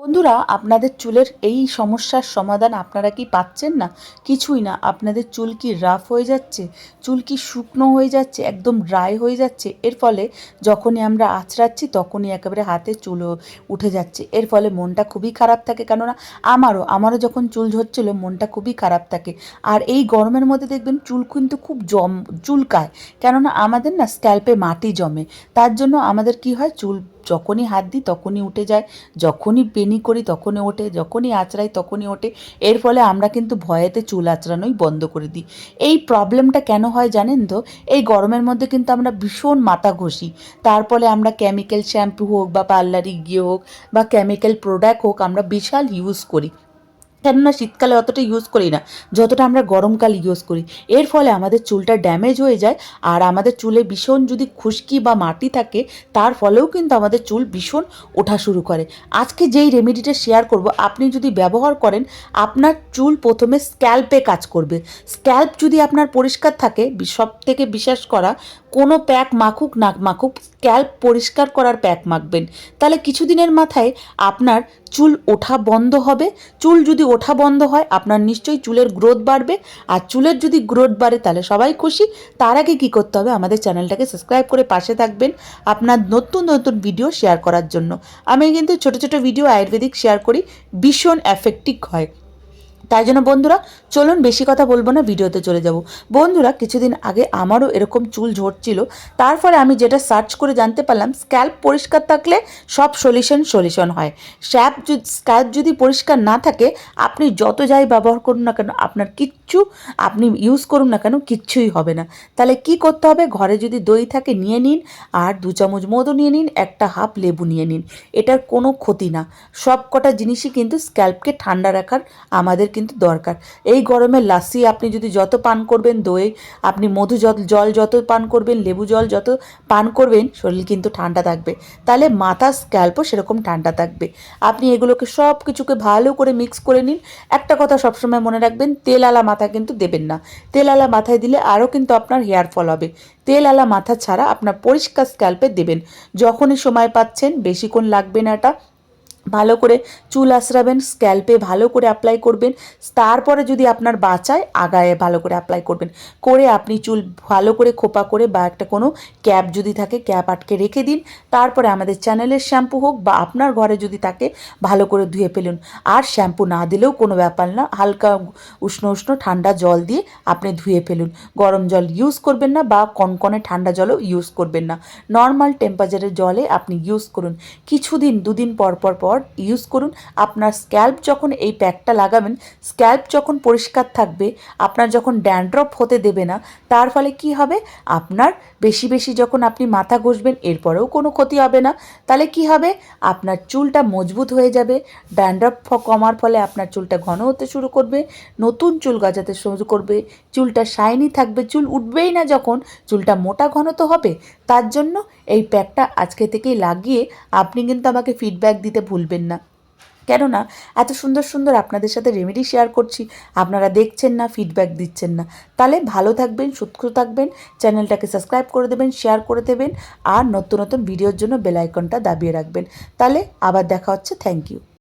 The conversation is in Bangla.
বন্ধুরা, আপনাদের চুলের এই সমস্যার সমাধান আপনারা কি পাচ্ছেন না? কিছুই না। আপনাদের চুল কি রাফ হয়ে যাচ্ছে, চুল কি শুকনো হয়ে যাচ্ছে, একদম ড্রাই হয়ে যাচ্ছে। এর ফলে যখনই আমরা আঁচড়াচ্ছি তখনই একেবারে হাতে চুল উঠে যাচ্ছে। এর ফলে মনটা খুবই খারাপ থাকে। কেননা আমারও যখন চুল ঝরছিল মনটা খুবই খারাপ থাকে। আর এই গরমের মধ্যে দেখবেন চুল কিন্তু খুব চুলকায়। কেননা আমাদের না স্ক্যাল্পে মাটি জমে। তার জন্য আমাদের কি হয়, চুল যখনই হাত দিই তখনই উঠে যায়, যখনই বেনি করি তখনই ওঠে, যখনই আঁচড়াই তখনই ওঠে। এর ফলে আমরা কিন্তু ভয়েতে চুল আঁচড়ানোই বন্ধ করে দিই। এই প্রবলেমটা কেন হয় জানেন তো? এই গরমের মধ্যে কিন্তু আমরা ভীষণ মাথা ঘষি। তার ফলে আমরা কেমিক্যাল শ্যাম্পু হোক বা পার্লারে গিয়ে হোক বা কেমিক্যাল প্রোডাক্ট হোক আমরা বিশাল ইউজ করি। কেননা শীতকালে অতটা ইউজ করি না যতটা আমরা গরমকালে ইউজ করি। এর ফলে আমাদের চুলটা ড্যামেজ হয়ে যায়। আর আমাদের চুলে ভীষণ যদি খুশকি বা মাটি থাকে তার ফলেও কিন্তু আমাদের চুল ভীষণ ওঠা শুরু করে। আজকে যেই রেমেডিটা শেয়ার করব, আপনি যদি ব্যবহার করেন আপনার চুল প্রথমে স্ক্যাল্পে কাজ করবে। স্ক্যাল্প যদি আপনার পরিষ্কার থাকে, সব থেকে বিশ্বাস করা, কোনো প্যাক মাখুক না মাখুক, স্ক্যাল্প পরিষ্কার করার প্যাক মাখবেন। তাহলে কিছুদিনের মাথায় আপনার চুল ওঠা বন্ধ হবে। চুল যদি ওঠা বন্ধ হয় আপনার নিশ্চয়ই চুলের গ্রোথ বাড়বে। আর চুলের যদি গ্রোথ বাড়ে তাহলে সবাই খুশি। তার আগে কী করতে হবে, আমাদের চ্যানেলটাকে সাবস্ক্রাইব করে পাশে থাকবেন আপনার নতুন নতুন ভিডিও শেয়ার করার জন্য। আমি কিন্তু ছোট ছোট ভিডিও আয়ুর্বেদিক শেয়ার করি, ভীষণ এফেক্টিভ হয়। তাই জন্য বন্ধুরা, চলুন বেশি কথা বলবো না, ভিডিওতে চলে যাব। বন্ধুরা, কিছুদিন আগে আমারও এরকম চুল ঝরছিল। তার ফলে আমি যেটা সার্চ করে জানতে পারলাম, স্ক্যাল্প পরিষ্কার থাকলে সব সলিউশন হয়। স্ক্যাল্প যদি পরিষ্কার না থাকে, আপনি যত যাই ব্যবহার করুন না কেন, আপনার কিচ্ছু, আপনি ইউজ করুন না কেন, কিচ্ছুই হবে না। তাহলে কি করতে হবে, ঘরে যদি দই থাকে নিয়ে নিন, আর 2 চামচ মধু নিয়ে নিন, একটা হাফ লেবু নিয়ে নিন। এটার কোনো ক্ষতি না। সব কটা জিনিসই কিন্তু স্ক্যাল্পকে ঠান্ডা রাখার আমাদের কিন্তু দরকার। এই গরমে লাসি আপনি যদি যত পান করবেন, দই, আপনি মধু জল যত পান করবেন, লেবু জল যত পান করবেন, শরীর কিন্তু ঠান্ডা থাকবে। তাহলে মাথা স্ক্যাল্পও সেরকম ঠান্ডা থাকবে। আপনি এগুলোকে সব কিছুকে ভালো করে মিক্স করে নিন। একটা কথা সবসময় মনে রাখবেন, তেল আলা মাথা কিন্তু দেবেন না। তেল আলা মাথায় দিলে আরও কিন্তু আপনার হেয়ার ফল হবে। তেল আলা মাথা ছাড়া আপনার পরিষ্কার স্ক্যাল্পে দেবেন। যখনই সময় পাচ্ছেন, বেশিক্ষণ লাগবে না, এটা ভালো করে চুল আঁচড়াবেন, স্ক্যাল্পে ভালো করে অ্যাপ্লাই করবেন। তারপরে যদি আপনার বাঁচায়, আগায় ভালো করে অ্যাপ্লাই করবেন। করে আপনি চুল ভালো করে খোপা করে বা একটা কোনো ক্যাপ যদি থাকে ক্যাপ আটকে রেখে দিন। তারপরে আমাদের চ্যানেলের শ্যাম্পু হোক বা আপনার ঘরে যদি থাকে ভালো করে ধুয়ে ফেলুন। আর শ্যাম্পু না দিলেও কোনো ব্যাপার না, হালকা উষ্ণ উষ্ণ ঠান্ডা জল দিয়ে আপনি ধুয়ে ফেলুন। গরম জল ইউজ করবেন না বা কনকনে ঠান্ডা জলও ইউজ করবেন না। নর্মাল টেম্পারেচারের জলে আপনি ইউজ করুন। কিছুদিন, দুদিন পর পর পর ইউজ করুন। আপনার স্ক্যাল্প যখন এই প্যাকটা লাগাবেন, স্ক্যাল্প যখন পরিষ্কার থাকবে, আপনার যখন ড্যান্ড্রফ হতে দেবে না, তার ফলে কি হবে, আপনার বেশি বেশি যখন আপনি মাথা ঘষবেন এরপরেও কোনো ক্ষতি হবে না। তাহলে কি হবে, আপনার চুলটা মজবুত হয়ে যাবে। ড্যান্ড্রফ কমার ফলে আপনার চুলটা ঘন হতে শুরু করবে, নতুন চুল গজাতে শুরু করবে, চুলটা শাইনি থাকবে। চুল উঠবেই না যখন, চুলটা মোটা ঘন তো হবে। তার জন্য এই প্যাকটা আজকে থেকেই লাগিয়ে আপনি কিন্তু আমাকে ফিডব্যাক দিতে ভুলবেন না। কেননা এত সুন্দর সুন্দর আপনাদের সাথে রেমেডি শেয়ার করছি, আপনারা দেখছেন না, ফিডব্যাক দিচ্ছেন না। তাহলে ভালো থাকবেন, সুস্থ থাকবেন, চ্যানেলটাকে সাবস্ক্রাইব করে দেবেন, শেয়ার করে দেবেন, আর নতুন নতুন ভিডিওর জন্য বেল আইকনটা দাবিয়ে রাখবেন। তাহলে আবার দেখা হচ্ছে। Thank you.